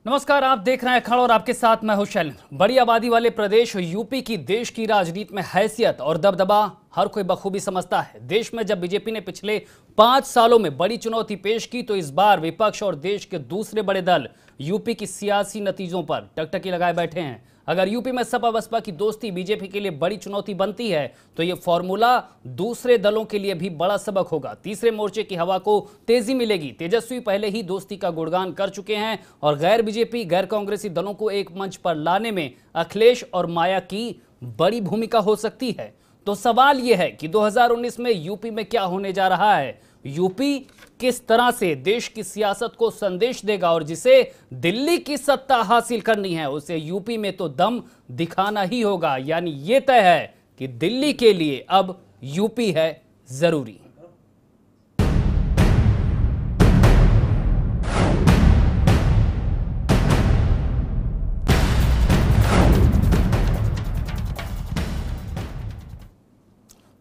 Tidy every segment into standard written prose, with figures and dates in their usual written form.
नमस्कार, आप देख रहे हैं खड़ और आपके साथ मैं हूं शैलेंद्र। बड़ी आबादी वाले प्रदेश यूपी की देश की राजनीति में हैसियत और दबदबा हर कोई बखूबी समझता है। देश में जब बीजेपी ने पिछले 5 सालों में बड़ी चुनौती पेश की तो इस बार विपक्ष और देश के दूसरे बड़े दल यूपी की सियासी नतीजों पर टकटकी लगाए बैठे हैं। अगर यूपी में सपा बसपा की दोस्ती बीजेपी के लिए बड़ी चुनौती बनती है तो ये फॉर्मूला दूसरे दलों के लिए भी बड़ा सबक होगा। तीसरे मोर्चे की हवा को तेजी मिलेगी। तेजस्वी पहले ही दोस्ती का गुणगान कर चुके हैं और गैर बीजेपी गैर कांग्रेसी दलों को एक मंच पर लाने में अखिलेश और माया की बड़ी भूमिका हो सकती है। तो सवाल यह है कि 2019 में यूपी में क्या होने जा रहा है। यूपी किस तरह से देश की सियासत को संदेश देगा और जिसे दिल्ली की सत्ता हासिल करनी है उसे यूपी में तो दम दिखाना ही होगा। यानी यह तय है कि दिल्ली के लिए अब यूपी है जरूरी।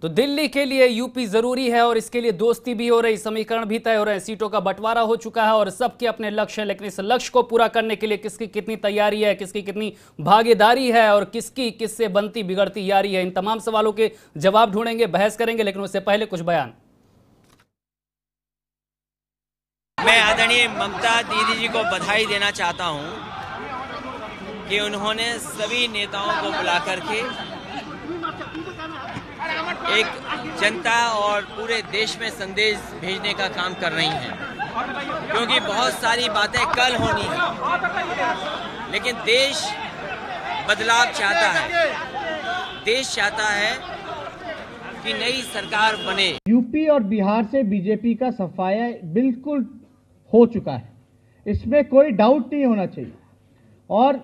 तो दिल्ली के लिए यूपी जरूरी है और इसके लिए दोस्ती भी हो रही, समीकरण भी तय हो रहे हैं, सीटों का बंटवारा हो चुका है और सबके अपने लक्ष्य है। लेकिन इस लक्ष्य को पूरा करने के लिए किसकी कितनी तैयारी है, किसकी कितनी भागीदारी है और किसकी किससे बनती बिगड़ती यारी है, इन तमाम सवालों के जवाब ढूंढेंगे, बहस करेंगे। लेकिन उससे पहले कुछ बयान। मैं आदरणीय ममता दीदी जी को बधाई देना चाहता हूं कि उन्होंने सभी नेताओं को बुला करके एक जनता और पूरे देश में संदेश भेजने का काम कर रही हैं, क्योंकि बहुत सारी बातें कल होनी है, लेकिन देश बदलाव चाहता है। देश चाहता है कि नई सरकार बने। यूपी और बिहार से बीजेपी का सफाया बिल्कुल हो चुका है, इसमें कोई डाउट नहीं होना चाहिए। और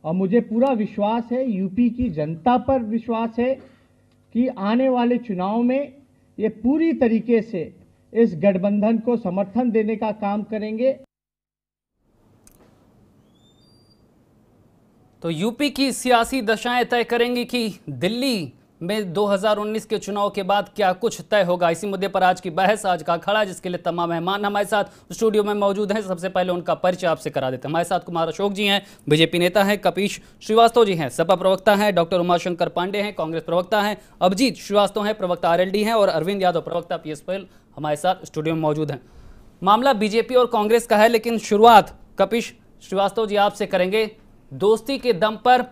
मुझे पूरा विश्वास है, यूपी की जनता पर विश्वास है कि आने वाले चुनाव में ये पूरी तरीके से इस गठबंधन को समर्थन देने का काम करेंगे। तो यूपी की सियासी दशाएं तय करेंगी कि दिल्ली में 2019 के चुनाव के बाद क्या कुछ तय होगा। इसी मुद्दे पर आज की बहस, आज का अखाड़ा, जिसके लिए तमाम मेहमान हमारे साथ स्टूडियो में मौजूद हैं। सबसे पहले उनका परिचय आपसे करा देते हैं। हमारे साथ कुमार अशोक जी हैं, बीजेपी नेता हैं। कपीश श्रीवास्तव जी हैं, सपा प्रवक्ता हैं। डॉक्टर उमाशंकर पांडे हैं, कांग्रेस प्रवक्ता हैं। अभिजीत श्रीवास्तव हैं, प्रवक्ता आरएलडी हैं। और अरविंद यादव, प्रवक्ता पीएसपीएल, हमारे साथ स्टूडियो में मौजूद हैं। मामला बीजेपी और कांग्रेस का है, लेकिन शुरुआत कपीश श्रीवास्तव जी आपसे करेंगे। दोस्ती के दम पर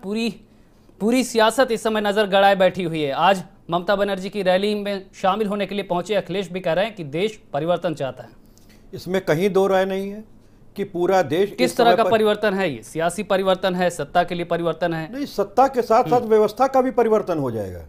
पूरी सियासत इस समय नजर गड़ाए बैठी हुई है। आज ममता बनर्जी की रैली में शामिल होने के लिए पहुंचे अखिलेश भी कह रहे हैं कि देश परिवर्तन चाहता है। इसमें कहीं दो राय नहीं है कि पूरा देश किस तरह का परिवर्तन है। ये सियासी परिवर्तन है, सत्ता के लिए परिवर्तन है? नहीं, सत्ता के साथ साथ व्यवस्था का भी परिवर्तन हो जाएगा।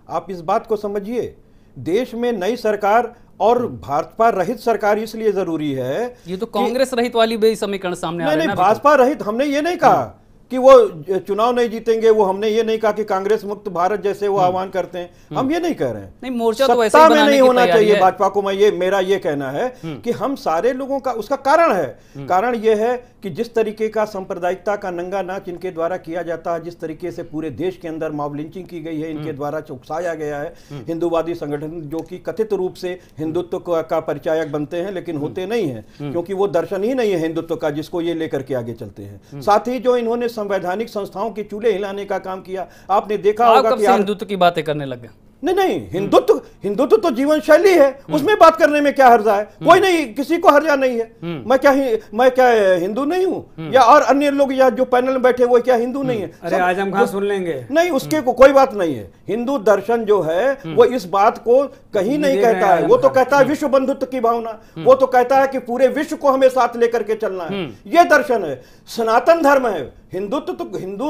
आप इस बात को समझिए, देश में नई सरकार और भाजपा रहित सरकार इसलिए जरूरी है। ये तो कांग्रेस रहित वाली भी समीकरण सामने आ रहे हैं। भाजपा रहित हमने ये नहीं कहा कि वो चुनाव नहीं जीतेंगे, वो हमने ये नहीं कहा कि कांग्रेस मुक्त भारत जैसे वो आह्वान करते हैं, हम ये नहीं कह रहे हैं। नहीं, मोर्चा तो सत्ता में नहीं होना चाहिए भाजपा को। मेरा ये कहना है कि हम सारे लोगों का, उसका कारण है, कारण ये है कि जिस तरीके का सांप्रदायिकता का नंगा नाच इनके द्वारा किया जाता है, जिस तरीके से पूरे देश के अंदर मॉब लिंचिंग की गई है, इनके द्वारा उकसाया गया है, हिंदुवादी संगठन जो कि कथित रूप से हिंदुत्व का परिचायक बनते हैं लेकिन होते नहीं है, क्योंकि वो दर्शन ही नहीं है हिंदुत्व का जिसको ये लेकर के आगे चलते हैं। साथ ही जो इन्होंने संवैधानिक संस्थाओं के चूल्हे हिलाने का काम किया, आपने देखा होगा कि हिंदुत्व की बातें करने लग गए। नहीं, हिंदुत्व तो जीवन शैली है, उसमें बात करने में क्या हर्जा है? कोई नहीं, किसी को हर्जा नहीं है। मैं क्या हिंदू नहीं हूं या और अन्य लोग या जो पैनल में बैठे वो क्या हिंदू नहीं है? अरे आजम खान सुन लेंगे। नहीं, उसके कोई बात नहीं है। हिंदू दर्शन जो है वो इस बात को कहीं नहीं कहता है। वो तो कहता है विश्व बंधुत्व की भावना, वो तो कहता है कि पूरे विश्व को हमें साथ लेकर के चलना है। ये दर्शन है, सनातन धर्म है। हिंदू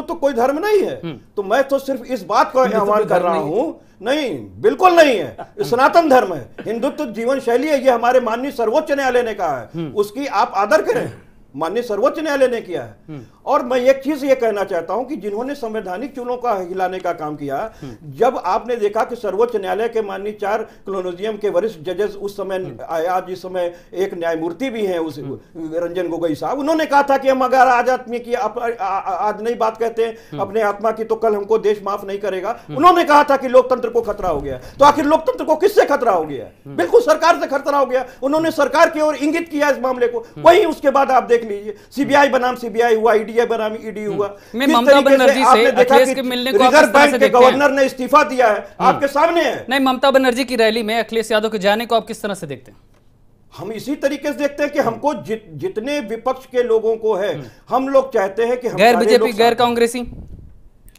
तो कोई धर्म नहीं है। तो मैं तो सिर्फ इस बात को आह्वान कर रहा हूं, नहीं, बिल्कुल नहीं है। सनातन धर्म है, हिंदुत्व जीवन शैली है। ये हमारे माननीय सर्वोच्च न्यायालय ने कहा है, उसकी आप आदर करें। माननीय सर्वोच्च न्यायालय ने किया है। और मैं एक चीज ये कहना चाहता हूं कि जिन्होंने संवैधानिक चूल्हों का हिलाने का काम किया, जब आपने देखा कि सर्वोच्च न्यायालय के माननीय 4 कॉलोजियम के वरिष्ठ जजेस उस समय आया, जिस समय एक न्यायमूर्ति भी हैं उस रंजन गोगोई साहब, उन्होंने कहा था कि हम अगर आज आत्मा की आज नई बात कहते हैं अपने आत्मा की तो कल हमको देश माफ नहीं करेगा। उन्होंने कहा था कि लोकतंत्र को खतरा हो गया। तो आखिर लोकतंत्र को किससे खतरा हो गया? बिल्कुल सरकार से खतरा हो गया। उन्होंने सरकार की ओर इंगित किया इस मामले को। वही उसके बाद आप देख लीजिए, सीबीआई बनाम सीबीआई हुआ, ईडी बनाम ईडी हुआ। मैं ममता बनर्जी से अखिलेश के मिलने को रिजर्व बैंक के गवर्नर ने इस्तीफा दिया है, आपके सामने है। नहीं, ममता बनर्जी की रैली में अखिलेश यादव के जाने को आप किस तरह से देखते हैं? हम इसी तरीके से देखते हैं कि हमको जितने विपक्ष के लोगों को है, हम लोग चाहते हैं कि हम गैर बीजेपी गैर कांग्रेसी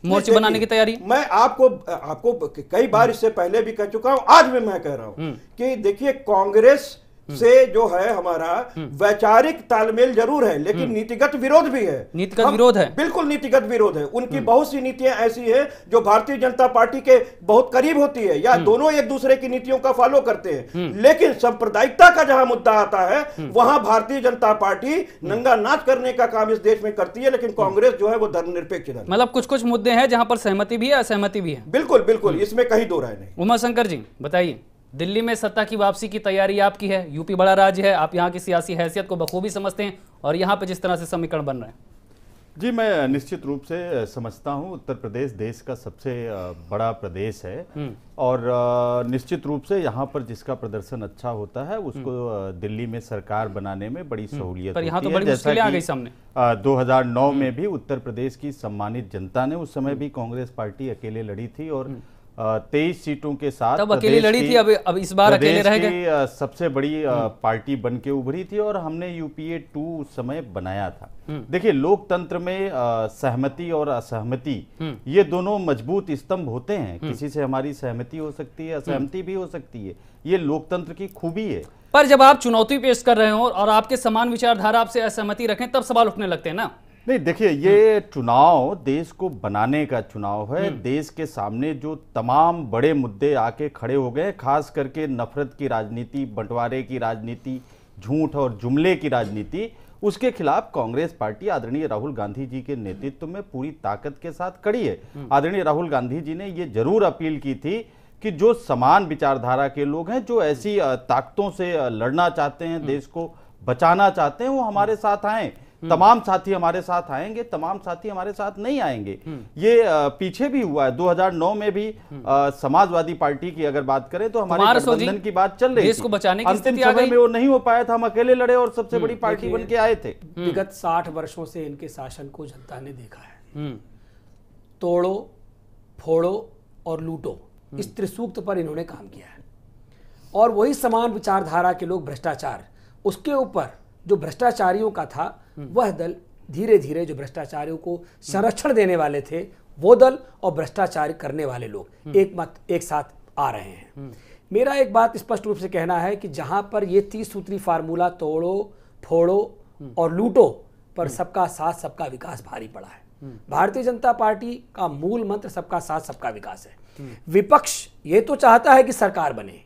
मोर्चे बनाने की तैयारी। मैं आपको कई बार इससे पहले भी कह चुका हूं, आज भी मैं कह रहा हूं कि देखिए, कांग्रेस से जो है हमारा वैचारिक तालमेल जरूर है, लेकिन नीतिगत विरोध भी है। नीतिगत विरोध है, बिल्कुल नीतिगत विरोध है। उनकी बहुत सी नीतियां ऐसी है जो भारतीय जनता पार्टी के बहुत करीब होती है, या दोनों एक दूसरे की नीतियों का फॉलो करते हैं। लेकिन सांप्रदायिकता का जहां मुद्दा आता है, वहां भारतीय जनता पार्टी नंगा नाच करने का काम इस देश में करती है, लेकिन कांग्रेस जो है वो धर्मनिरपेक्ष है। मतलब कुछ कुछ मुद्दे हैं जहां पर सहमति भी है, असहमति भी है। बिल्कुल बिल्कुल, इसमें कहीं दो राय नहीं। उमा शंकर जी बताइए, दिल्ली में सत्ता की वापसी की तैयारी आपकी है, यूपी बड़ा राज्य है, आप यहाँ की सियासी हैसियत को बखूबी समझते हैं, और यहाँ पे जिस तरह से समीकरण बन रहे हैं। जी, मैं निश्चित रूप से समझता हूँ उत्तर प्रदेश देश का सबसे बड़ा प्रदेश है, और निश्चित रूप से यहाँ पर जिसका प्रदर्शन अच्छा होता है उसको दिल्ली में सरकार बनाने में बड़ी सहूलियत होती है। यहाँ तो बड़ी मुश्किलें आ गई सामने। 2009 में भी उत्तर प्रदेश की सम्मानित जनता ने, उस समय भी कांग्रेस पार्टी अकेले लड़ी थी और 23 सीटों के साथ तब अकेले लड़ी थी, अब इस बार अकेले रह गए। सबसे बड़ी पार्टी बन के उभरी थी, और हमने यूपीए 2 उस समय बनाया था। देखिए, लोकतंत्र में सहमति और असहमति ये दोनों मजबूत स्तंभ होते हैं। किसी से हमारी सहमति हो सकती है, असहमति भी हो सकती है, ये लोकतंत्र की खूबी है। पर जब आप चुनौती पेश कर रहे हो और आपके समान विचारधारा आपसे असहमति रखें, तब सवाल उठने लगते हैं ना। नहीं, देखिए, ये चुनाव देश को बनाने का चुनाव है। देश के सामने जो तमाम बड़े मुद्दे आके खड़े हो गए, खास करके नफरत की राजनीति, बंटवारे की राजनीति, झूठ और जुमले की राजनीति, उसके खिलाफ कांग्रेस पार्टी आदरणीय राहुल गांधी जी के नेतृत्व में पूरी ताकत के साथ खड़ी है। आदरणीय राहुल गांधी जी ने ये जरूर अपील की थी कि जो समान विचारधारा के लोग हैं, जो ऐसी ताकतों से लड़ना चाहते हैं, देश को बचाना चाहते हैं, वो हमारे साथ आए। तमाम साथी हमारे साथ आएंगे, तमाम साथी हमारे साथ नहीं आएंगे। ये पीछे भी हुआ है, 2009 में भी समाजवादी पार्टी की अगर बात करें तो हमारे गठबंधन की बात चल रही थी। अंतिम समय में वो नहीं हो पाया था, हम अकेले लड़े और सबसे बड़ी पार्टी बन के आए थे। विगत 60 वर्षों से इनके शासन को जनता ने देखा है। तोड़ो, फोड़ो और लूटो, इस त्रिसूक्त पर इन्होंने काम किया है। और वही समान विचारधारा के लोग भ्रष्टाचार, उसके ऊपर जो भ्रष्टाचारियों का था, वह दल धीरे धीरे जो भ्रष्टाचारियों को संरक्षण देने वाले थे, वो दल और भ्रष्टाचार करने वाले लोग एक साथ आ रहे हैं। मेरा एक बात स्पष्ट रूप से कहना है कि जहां पर ये 30 सूत्री फार्मूला तोड़ो, फोड़ो और लूटो पर सबका साथ सबका विकास भारी पड़ा है। भारतीय जनता पार्टी का मूल मंत्र सबका साथ सबका विकास है। विपक्ष ये तो चाहता है कि सरकार बने,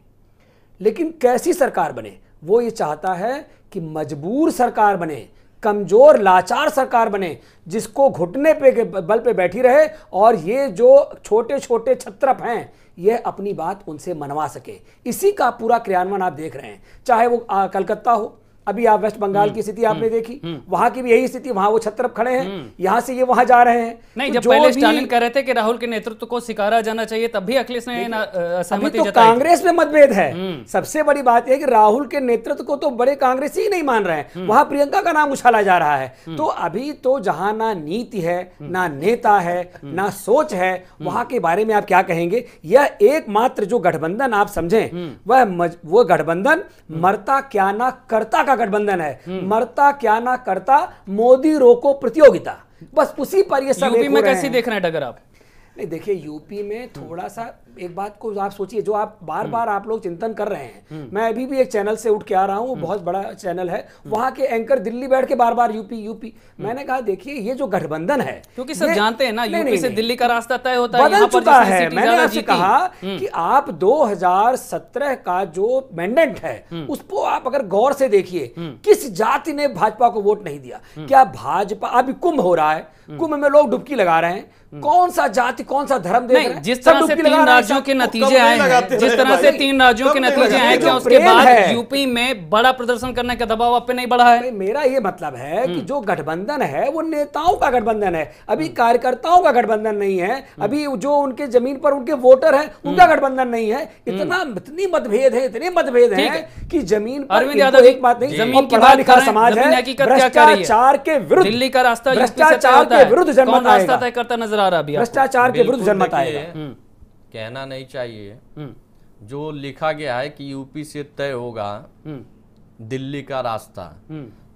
लेकिन कैसी सरकार बने? वो ये चाहता है कि मजबूर सरकार बने, कमजोर लाचार सरकार बने, जिसको घुटने पे बल पे बैठी रहे, और ये जो छोटे छोटे छत्रप हैं ये अपनी बात उनसे मनवा सके। इसी का पूरा क्रियान्वयन आप देख रहे हैं। चाहे वो कलकत्ता हो, अभी आप वेस्ट बंगाल की स्थिति आपने देखी, वहां की भी यही स्थिति, वहां वो छत्रप खड़े हैं, यहां से ये वहां जा रहे हैं। नहीं, जब पहले स्टालिन कह रहे थे कि राहुल के नेतृत्व को स्वीकारा जाना चाहिए, तब भी अखिलेश ने सहमति जताई। कांग्रेस में मतभेद है। सबसे बड़ी बात यह कि राहुल के नेतृत्व को तो बड़े कांग्रेसी ही नहीं मान रहे हैं, वहां प्रियंका का नाम उछाला जा रहा है। तो अभी तो जहां ना नीति है, ना नेता है, ना सोच है, वहां के बारे में आप क्या कहेंगे? यह एकमात्र जो गठबंधन आप समझें, वो गठबंधन मरता क्या ना करता का गठबंधन है। मरता क्या ना करता, मोदी रोको प्रतियोगिता, बस उसी पर ये सब। यूपी में कैसी देख रहे हैं टक्कर आप? नहीं, देखिए, यूपी में थोड़ा सा एक बात को आप सोचिए, जो आप बार बार आप लोग चिंतन कर रहे हैं। मैं अभी भी एक चैनल से उठ के आ रहा हूं, वो बहुत बड़ा चैनल है, वहां के एंकर दिल्ली बैठ के बार बार यूपी यूपी। मैंने कहा देखिए, ये जो गठबंधन है, क्योंकि सब जानते हैं ना, यूपी से दिल्ली का रास्ता तय होता है, बदल चुका है। मैंने आपसे कहा कि आप 2017 का जो मैंडेट है, उसको आप अगर गौर से देखिए, किस जाति ने भाजपा को वोट नहीं दिया? क्या भाजपा, अभी कुंभ हो रहा है, कुंभ में लोग डुबकी लगा रहे हैं, कौन सा जाति, कौन सा धर्म देख रहे हैं? जिस तरह से 3 राज्यों के नतीजे आए हैं, जिस तरह से 3 राज्यों के नतीजे आए, क्या उसके प्रेम बाद है। यूपी में बड़ा प्रदर्शन करने का दबाव आप पे नहीं बढ़ा है? मेरा ये मतलब है कि जो गठबंधन है वो नेताओं का गठबंधन है, अभी कार्यकर्ताओं का गठबंधन नहीं है, अभी जो उनके जमीन पर उनके वोटर हैं उनका गठबंधन नहीं है। इतनी मतभेद है, इतने मतभेद हैं कि जमीन पर अरविंद यादव जी, एक बात नहीं, जमीन की पढ़ा बात लिखा करें, समाज जमीन है, हकीकत क्या कह रही है? भ्रष्टाचार के विरुद्ध, दिल्ली का रास्ता यूपी से तय भ्रष्टाचार होता के है। विरुद्ध कौन जनमत रास्ता आएगा, तय करता नजर आ रहा है अभी आपको? भ्रष्टाचार के विरुद्ध बिल्कुल जनमत देखिए, आएगा। कहना नहीं चाहिए, जो लिखा गया है कि यूपी से तय होगा दिल्ली का रास्ता,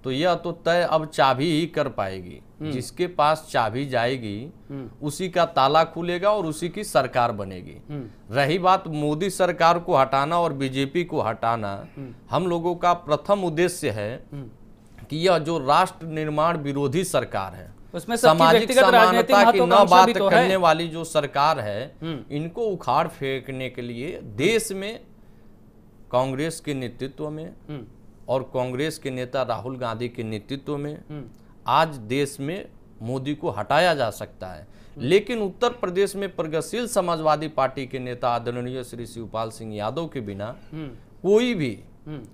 तो यह तो तय अब चाबी ही कर पाएगी। जिसके पास चाबी जाएगी उसी का ताला खुलेगा और उसी की सरकार बनेगी। रही बात मोदी सरकार को हटाना और बीजेपी को हटाना, हम लोगों का प्रथम उद्देश्य है कि यह जो राष्ट्र निर्माण विरोधी सरकार है, उसमें सबकी सामाजिक व्यक्तिगत राजनीतिक समानता की न महत्वाकांक्षा भी बात तो है। करने वाली जो सरकार है, इनको उखाड़ फेंकने के लिए देश में कांग्रेस के नेतृत्व में और कांग्रेस के नेता राहुल गांधी के नेतृत्व में आज देश में मोदी को हटाया जा सकता है। लेकिन उत्तर प्रदेश में प्रगतिशील समाजवादी पार्टी के नेता आदरणीय श्री शिवपाल सिंह यादव के बिना कोई भी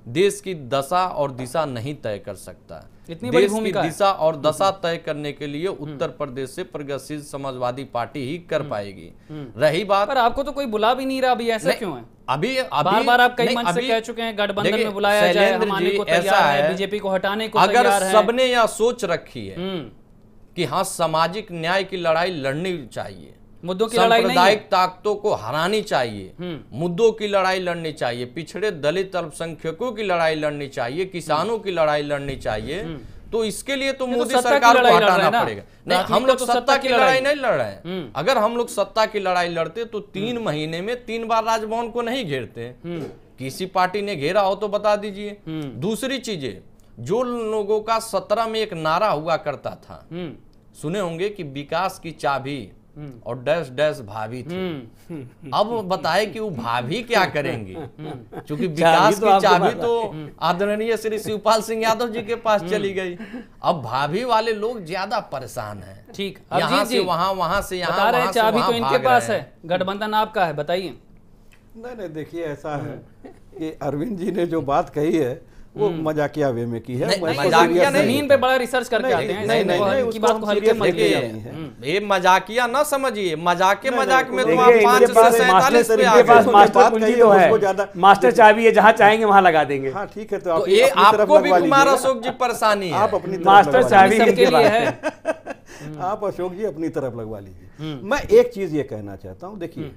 देश की दशा और दिशा नहीं तय कर सकता। इतनी बड़ी देश की भूमिका है। दिशा और दशा तय करने के लिए उत्तर प्रदेश से प्रगतिशील समाजवादी पार्टी ही कर पाएगी। रही बात, पर आपको तो कोई बुला भी नहीं रहा अभी, ऐसा नहीं, क्यों है? अभी बार-बार आप कई नहीं, मंच से अभी- कह चुके हैं गठबंधन देखिए, में बुलाया जाए, शैलेंद्र हम आने जी, को ऐसा तैयार है, है, बीजेपी को हटाने को अगर तैयार है। सबने यह सोच रखी है कि हाँ सामाजिक न्याय की लड़ाई लड़नी चाहिए, मुद्दों की लड़ाई नहीं है। सांप्रदायिक ताकतों को हरानी चाहिए, मुद्दों की लड़ाई लड़नी चाहिए, पिछड़े दलित अल्पसंख्यकों की लड़ाई लड़नी चाहिए, किसानों की लड़ाई लड़नी चाहिए, तो इसके लिए तो ये तो मोदी सत्ता की सरकार को लड़ाई लड़ रहे हटाना हैं ना। पड़ेगा। नहीं, हम प्राथमिकता लोग तो सत्ता की लड़ाई नहीं लड़ रहे हैं। अगर हम लोग सत्ता की लड़ाई लड़ते तो 3 महीने में 3 बार राजभवन को नहीं घेरते। किसी पार्टी ने घेरा हो तो बता दीजिए। दूसरी चीजें, जो लोगों का 17 में एक नारा हुआ करता था, सुने होंगे कि विकास की चाबी और डैश डैश भाभी थी। अब बताए कि वो भाभी क्या करेंगे, क्योंकि विकास तो की आपको चाबी पता तो आदरणीय श्री शिवपाल सिंह यादव जी के पास चली गई। अब भाभी वाले लोग ज्यादा परेशान हैं। ठीक, यहाँ अभिजीत से जी वहां, वहां से यहाँ, बता रहे हैं वहां से चाबी वहां तो इनके भाग पास रहे है, हैं। गठबंधन आपका है, बताइए। नहीं, देखिए ऐसा है कि अरविंद जी ने जो बात कही है वो मजाकिया वे में की है। नहीं, मैं इसको मजाकिया serious नहीं। जमीन पे बड़ा रिसर्च करके आते हैं, नहीं, इनको नहीं, इनकी उसको बात हम को हल्के serious मत लेके लीजिए। जा रही हैं। ये मजाकिया ना समझिए, मजाक मजाक में तो देखिए, आप इनके 5 से पास 47 पे आ इनके पास गए। मास्टर बात कुंजी कही तो है, है, उसको ज्यादा- मास्टर चाबी है, जहां चाहेंगे वहां लगा देंगे। हाँ ठीक है, तो तो आप ये अपनी तरफ आपको भी लगवा कुमार लीजिए। अशोक जी परेशानी है। आप अपनी तरफ मास्टर लगवा चाबी लीजिए। सबके इनके लिए पास है। आप अशोक जी अपनी तरफ लगवा लीजिए। मैं एक चीज ये कहना चाहता हूँ, देखिए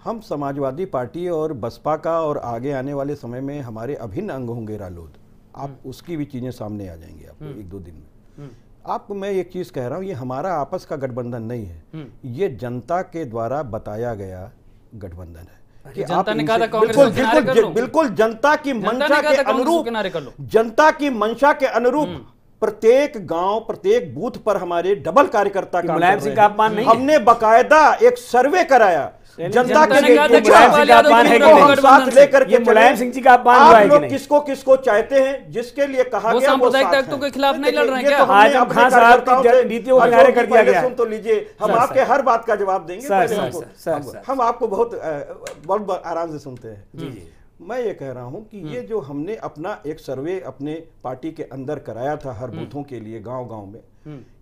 हम समाजवादी पार्टी और बसपा का और आगे आने वाले समय में हमारे अभिन्न अंग होंगे रालोद, आप उसकी भी चीजें सामने आ जाएंगी आपको 1-2 दिन में। आपको मैं एक चीज कह रहा हूँ, ये हमारा आपस का गठबंधन नहीं है, ये जनता के द्वारा बताया गया गठबंधन है कि जनता आप ने कहा था इनसे- कांग्रेस को किनारे कर लो। बिल्कुल जनता की जनता ने मंशा कहा के था कांग्रेस को अनुरूप, किनारे कर लो। जनता की मंशा के अनुरूप प्रत्येक गांव, प्रत्येक बूथ पर हमारे डबल कार्यकर्ता काम मुलायम कर सिंह रहे का हैं। अपमान नहीं है। हमने बकायदा एक सर्वे कराया जनता जनता के ने कहा था लिए। कि मुलायम शिवपाल सिंह का यादव अपमान को है कि निकालो नहीं? हम गठबंधन साथ से। लेकर के ये मुलायम चले। सिंह जी का अपमान हुआ है आप कि लोग नहीं? किसको किसको चाहते हैं, जिसके लिए कहा वो गया सांप्रदायिक साथ ताकतों हैं। के खिलाफ नहीं लड़ रहे हैं ये क्या? तो हमने आज हम अपने खान साहब कार्यकर्ताओं की से- नीतियों को अशोक किनारे जी, कर दिया पहले गया। सुन तो लीजिए, हम सर, आपके सर। हर बात का जवाब देंगे। सर, पहले सर, हमको- सर, हम- सर। हम आपको बहुत आराम से सुनते हैं। मैं ये कह रहा हूं कि ये जो हमने अपना एक सर्वे अपने पार्टी के अंदर कराया था हर बूथों के लिए गांव-गांव में,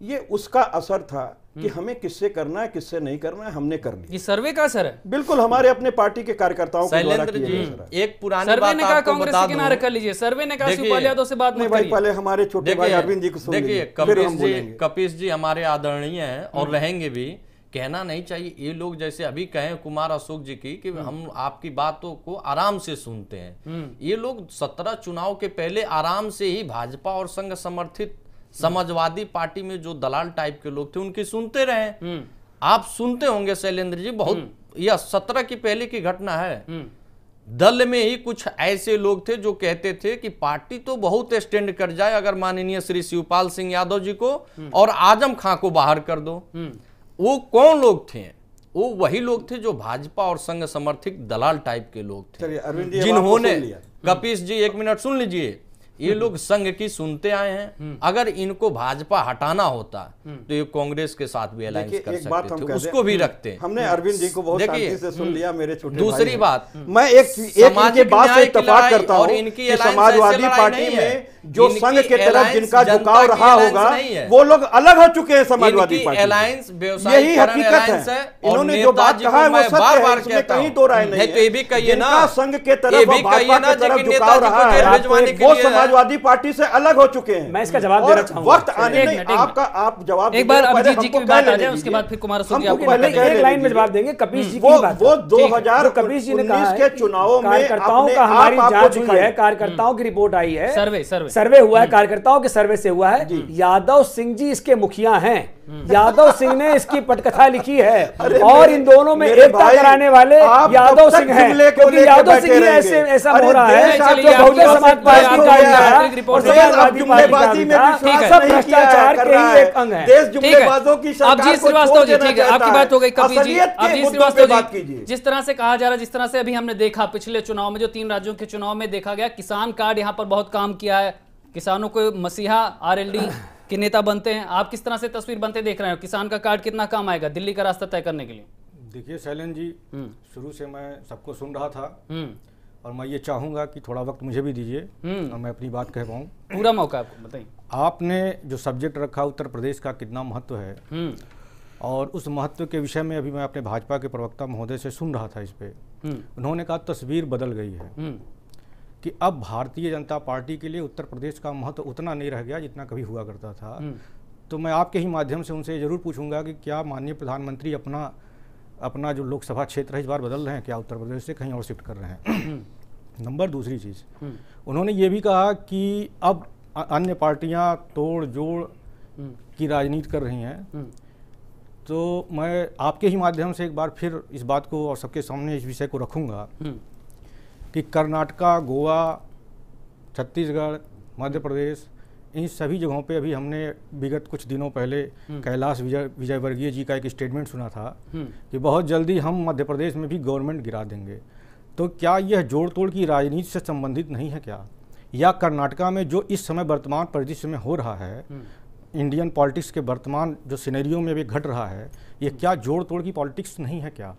ये उसका असर था कि हमें किससे करना है किससे नहीं करना है, हमने कर लिया। ये सर्वे का असर है। बिल्कुल हमारे अपने पार्टी के कार्यकर्ताओं के द्वारा शैलेंद्र किया जी, गया असर है। एक पुरानी सर्वे बात ने कहा आपको कांग्रेस बता के किनारे दूं। कर लीजिए, सर्वे ने कहा देखिए, शिवपाल यादव से बात नहीं मत भाई, करिए। पहले हमारे छोटे भाई अरविंद जी को सुन देखिए लीजिए, फिर हम कपिश बोलेंगे। जी, कपिश जी हमारे आदरणीय हैं और रहेंगे भी। कहना नहीं चाहिए, ये लोग जैसे अभी कहें कुमार अशोक जी की कि हम आपकी बातों को आराम से सुनते हैं, ये लोग 17 चुनाव के पहले आराम से ही भाजपा और संघ समर्थित समाजवादी पार्टी में जो दलाल टाइप के लोग थे उनकी सुनते रहे। आप सुनते होंगे शैलेंद्र जी, बहुत यह 17 की पहले की घटना है। दल में ही कुछ ऐसे लोग थे जो कहते थे कि पार्टी तो बहुत स्टैंड कर जाए अगर माननीय श्री शिवपाल सिंह यादव जी को और आजम खां को बाहर कर दो। वो कौन लोग थे? वो वही लोग थे जो भाजपा और संघ समर्थित दलाल टाइप के लोग थे, चलिए अरविंद जी, अब आपको जिन्होंने सुन लिया। कपिश जी 1 मिनट सुन लीजिए, ये लोग संघ की सुनते आए हैं। अगर इनको भाजपा हटाना होता तो ये कांग्रेस के साथ भी अलायंस कर सकते थे, उसको भी रखते। हमने अरविंद जी को बहुत शांति से सुन लिया, मेरे छोटे दूसरी बात, मैं एक इनके बात से इत्तेफाक करता हूं कि समाजवादी पार्टी में जो संघ के तरफ जिनका झुकाव रहा होगा वो लोग अलग हो चुके हैं। समाजवादी पार्टी अलायंस यही हकीकत है। इन्होंने जो बात कहा है वो सत्य है, इसमें कहीं दो राय नहीं है। तो ये भी कहिए ना, जिनका संघ के तरफ भाजपा की तरफ झुकाव रहा है वो समाजवादी पार्टी से अलग हो चुके हैं। मैं इसका जवाब देना चाहूंगा। वक्त आने नहीं, आपका आप जवाब एक बार अभिजीत जी की भी बात आ जाए, उसके बाद फिर कुमार एक लाइन में जवाब देंगे। कपीश जी की बात, वो 2019 के चुनावों में कार्यकर्ताओं का हमारी जांच हुई है, कार्यकर्ताओं की रिपोर्ट आई है, सर्वे हुआ है, कार्यकर्ताओं के सर्वे से हुआ है। यादव सिंह जी इसके मुखिया हैं, यादव सिंह ने इसकी पटकथा लिखी है और इन दोनों में एकता कराने वाले यादव सिंह हैं, क्योंकि यादव सिंह ही ऐसा हो रहा है जो बहुजन समाज पार्टी का और समाजवादी पार्टी का सब भ्रष्टाचार के ही एक अंग है। देश जुमलेबाजों की सरकार को श्रीवास्तव जी, ठीक है, आपकी बात हो गई। कपीश जी, असलियत श्रीवास्तव जी, जिस तरह से कहा जा रहा है, जिस तरह से अभी हमने देखा पिछले चुनाव में, जो 3 राज्यों के चुनाव में देखा गया, किसान कार्ड यहाँ पर बहुत काम किया है, किसानों को मसीहा आरएलडी के नेता बनते हैं। आप किस तरह से तस्वीर बनते देख रहे हो? किसान का कार्ड कितना काम आएगा दिल्ली का रास्ता तय करने के लिए? देखिए शैलेंद्र जी, शुरू से मैं सबको सुन रहा था और मैं ये चाहूँगा कि थोड़ा वक्त मुझे भी दीजिए और मैं अपनी बात कह पाऊँ। पूरा मौका आपको, बताइए। आपने जो सब्जेक्ट रखा उत्तर प्रदेश का कितना महत्व है और उस महत्व के विषय में अभी मैं अपने भाजपा के प्रवक्ता महोदय से सुन रहा था इस पे। उन्होंने कहा तस्वीर बदल गई है कि अब भारतीय जनता पार्टी के लिए उत्तर प्रदेश का महत्व उतना नहीं रह गया जितना कभी हुआ करता था। तो मैं आपके ही माध्यम से उनसे जरूर पूछूंगा कि क्या माननीय प्रधानमंत्री अपना जो लोकसभा क्षेत्र है इस बार बदल रहे हैं, क्या उत्तर प्रदेश से कहीं और शिफ्ट कर रहे हैं? नंबर दूसरी चीज़, उन्होंने ये भी कहा कि अब अन्य पार्टियां तोड़ जोड़ की राजनीति कर रही हैं। तो मैं आपके ही माध्यम से एक बार फिर इस बात को और सबके सामने इस विषय को रखूँगा कि कर्नाटका, गोवा, छत्तीसगढ़, मध्य प्रदेश, इन सभी जगहों पे अभी हमने विगत कुछ दिनों पहले कैलाश विजयवर्गीय जी का एक स्टेटमेंट सुना था कि बहुत जल्दी हम मध्य प्रदेश में भी गवर्नमेंट गिरा देंगे। तो क्या यह जोड़ तोड़ की राजनीति से संबंधित नहीं है क्या? या कर्नाटका में जो इस समय वर्तमान परिदृश्य में हो रहा है, इंडियन पॉलिटिक्स के वर्तमान जो सिनेरियो में भी घट रहा है, ये क्या जोड़ तोड़ की पॉलिटिक्स नहीं है क्या?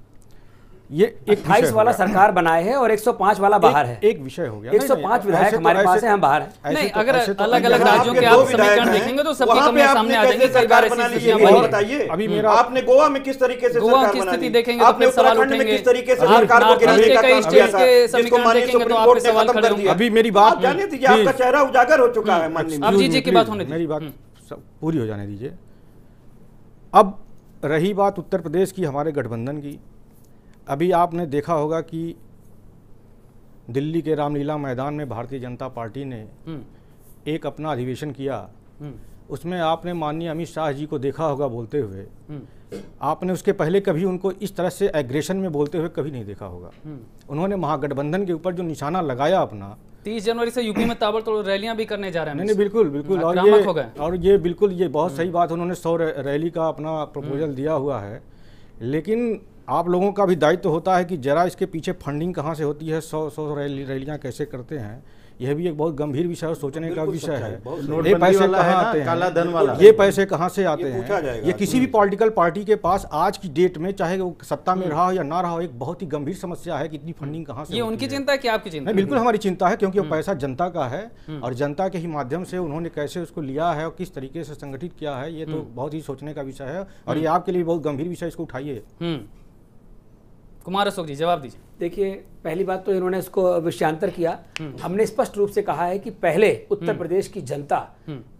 ये 28 वाला सरकार बनाए है और 105 वाला बाहर है। एक विषय हो गया। 105 विधायक हमारे पास है, हम बाहर हैं। नहीं, अगर अलग-अलग राज्यों के आप समीकरण देखेंगे तो सबकी कमियां सामने आ जाएंगी। सरकार बना लीजिए, बताइए अभी मेरा आपने गोवा में किस तरीके से गोवा की स्थिति देखेंगे तो आपने उत्तराखंड में किस तरीके से सरकार को गिराने का काम किया था, जिसको माननीय सुप्रीम कोर्ट ने खत्म कर दिया। अभी मेरी बात जाने दीजिए, आपका चेहरा उजागर हो चुका है माननीय। अब जी की बात होने दीजिए, मेरी बात पूरी हो जाने दीजिए। अब रही बात उत्तर प्रदेश की, हमारे गठबंधन की, अभी आपने देखा होगा कि दिल्ली के रामलीला मैदान में भारतीय जनता पार्टी ने एक अपना अधिवेशन किया। उसमें आपने माननीय अमित शाह जी को देखा होगा बोलते हुए। आपने उसके पहले कभी उनको इस तरह से एग्रेशन में बोलते हुए कभी नहीं देखा होगा। उन्होंने महागठबंधन के ऊपर जो निशाना लगाया अपना, 30 जनवरी से यूपी में ताबड़तोड़ रैलियां भी करने जा रहे हैं। नहीं, बिल्कुल बिल्कुल, और ये बिल्कुल ये बहुत सही बात, उन्होंने 100 रैली का अपना प्रपोजल दिया हुआ है। लेकिन आप लोगों का भी दायित्व होता है कि जरा इसके पीछे फंडिंग कहाँ से होती है, 100 रैलियाँ कैसे करते हैं। यह भी एक बहुत गंभीर विषय और सोचने का विषय है। ये पैसे कहाँ आते हैं, काला धन वाला, ये पैसे कहाँ से आते हैं? ये किसी भी पॉलिटिकल पार्टी के पास आज की डेट में, चाहे वो सत्ता में रहा हो या ना रहा हो, एक बहुत ही गंभीर समस्या है कि इतनी फंडिंग कहाँ से। ये उनकी चिंता है कि आपकी चिंता? नहीं, बिल्कुल हमारी चिंता है, क्योंकि वो पैसा जनता का है और जनता के ही माध्यम से उन्होंने कैसे उसको लिया है और किस तरीके से संगठित किया है, ये तो बहुत ही सोचने का विषय है और ये आपके लिए बहुत गंभीर विषय, इसको उठाइए। कुमार अशोक जी, जवाब दीजिए। देखिए, पहली बात तो इन्होंने इसको विषयांतर किया। हमने स्पष्ट रूप से कहा है कि पहले उत्तर प्रदेश की जनता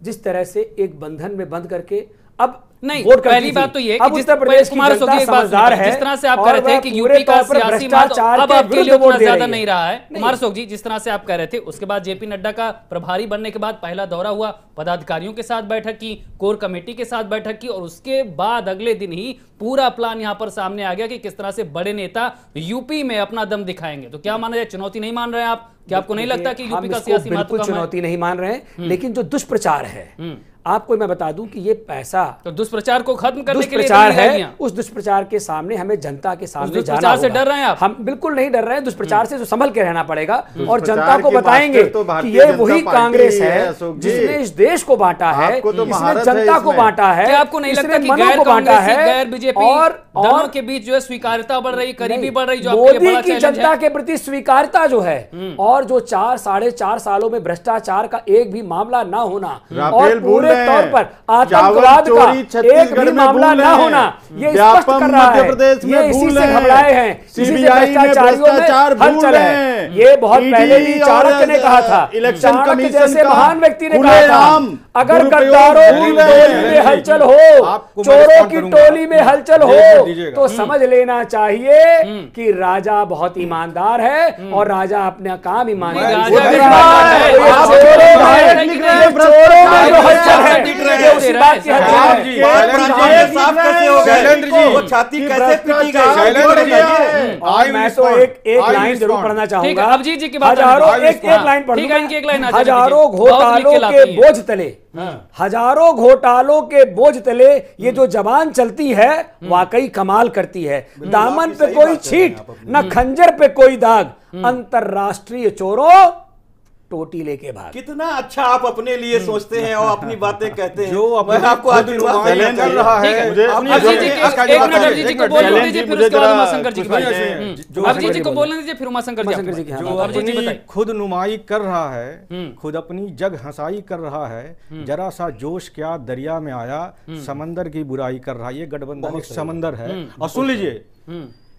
जिस तरह से एक बंधन में बंध करके अब नहीं, पहली बात तो ये कि जिस प्रदेश कुमार अशोक जी, समझदार है, जिस तरह से आप कह रहे थे कि यूपी का सियासी माहौल अब आपके लिए उतना ज्यादा नहीं रहा है। कुमार अशोक जी, जिस तरह से आप कह रहे थे, उसके बाद जेपी नड्डा का प्रभारी बनने के बाद पहला दौरा हुआ, पदाधिकारियों के साथ बैठक की, कोर कमेटी के साथ बैठक की और उसके बाद अगले दिन ही पूरा प्लान यहां पर सामने आ गया कि किस तरह से बड़े नेता यूपी में अपना दम दिखाएंगे। तो क्या माना जाए, चुनौती नहीं मान रहे हैं आप? क्या आपको नहीं लगता कि यूपी का सियासी बिल्कुल चुनौती नहीं मान रहे हैं, लेकिन जो दुष्प्रचार है, आपको मैं बता दूं कि ये पैसा तो दुष्प्रचार को खत्म करने के लिए दुष्प्रचार बनी है, रैलियां। उस दुष्प्रचार के सामने हमें जनता के सामने जाना दुष्प्रचार से होगा। डर रहे हैं आप? हम बिल्कुल नहीं डर रहे हैं, दुष्प्रचार से तो संभल के रहना पड़ेगा और दुष्प्रचार जनता को के बताएंगे मास्टर तो कि भारतीय ये जनता वही पार्टी कांग्रेस ही है, है अशोक जी। जिसने इस देश को बांटा है, आपको तो इसने महारत है जनता को इसमें। बांटा है, क्या आपको नहीं लगता इसने कि मनों गैर को बांटा कांग्रेसी, है गैर बीजेपी दोनों के बीच जो है स्वीकार्यता बढ़ रही, करीबी बढ़ रही, जो आपके लिए मोदी बड़ा की चैलेंज जनता है? के प्रति स्वीकार्यता जो है और जो 4-4.5 सालों में भ्रष्टाचार का एक भी मामला ना होना और राफेल भूल पूरे रहे हैं। तौर पर चावल आतंकवाद का चोरी एक छत्तीसगढ़ भी में मामला भूल ना रहे होना, हैं। ये व्यापम स्पष्ट कर रहा मध्य है, प्रदेश में ये इसी भूल से रहे हैं। घबराए हैं, इसी से सीबीआई में भ्रष्टाचार भ्रष्टाचारियों में भूल हलचल रहे है। हैं। ये बहुत पहले भी ईडी चाणक्य और ने कहा था, इलेक्शन चाणक्य कमीशन जैसे का महान व्यक्ति ने कहा खुलेआम था, अगर दुरुपयोग गद्दारों की भूल रहे टोली हैं। में हलचल हो, आपको मैं चोरों रिस्पॉन्ड की करूंगा। टोली में हलचल जी, कर हो, दीजिएगा। तो समझ लेना चाहिए कि राजा बहुत ईमानदार है और राजा अपना काम ईमानदारी राजा से भी कर रहा ईमानदार है। है। ये आप चोरों लिख में- रहे हैं, लिख रहे हैं। ये चोरों में जो हलचल है, लिख रहे हैं। ये उसी बात की हलचल है। जी, साफ कैसे हो गए? शैलेंद्र जी, वो छाती कि कैसे पीटी गई? शैलेंद्र जी, और मैं तो एक लाइन जरूर पढ़ना ठीक है, चाहूंगा। अभिजीत जी की बात हजारों है। एक लाइन पढ़ ठीक है, इनकी एक लाइन आ जाए हजारों दीजिए। बहुत लिख घोटालों के लाते के हैं। बोझ तले, हजारों घोटालों के बोझ तले ये जो जबान चलती है वाकई कमाल करती है। दामन पे कोई छीट न खंजर पे कोई दाग, अंतरराष्ट्रीय चोरों टोटी लेके भाग। कितना अच्छा आप अपने लिए सोचते हैं और अपनी बातें कहते हैं। जो मैं अपनी आपको खुद आशीर्वाद नुमाइंदी देना कर चाहिए। रहा ठीक है, है। मुझे अब अपनी अभिजीत जी जगह- के- इसका एक जवाब मिनट है। अभिजीत जी को एक बोलने मिनट, दीजिए, फिर मुझे उसके बाद जरा उमाशंकर जी की कुछ बात नहीं है। ऐसे- जो अभिजीत जी को बोलिए। बोलने दीजिए, फिर उमाशंकर जी उमाशंकर जी की आपको। हाँ, जो बात। अभिजीत जी अपनी बताइए। खुद नुमाई कर रहा है, खुद अपनी जग हंसाई कर रहा है, जरा सा जोश क्या दरिया में आया, समंदर की बुराई कर रहा है। ये गठबंधन एक समंदर है। और सुन लीजिए,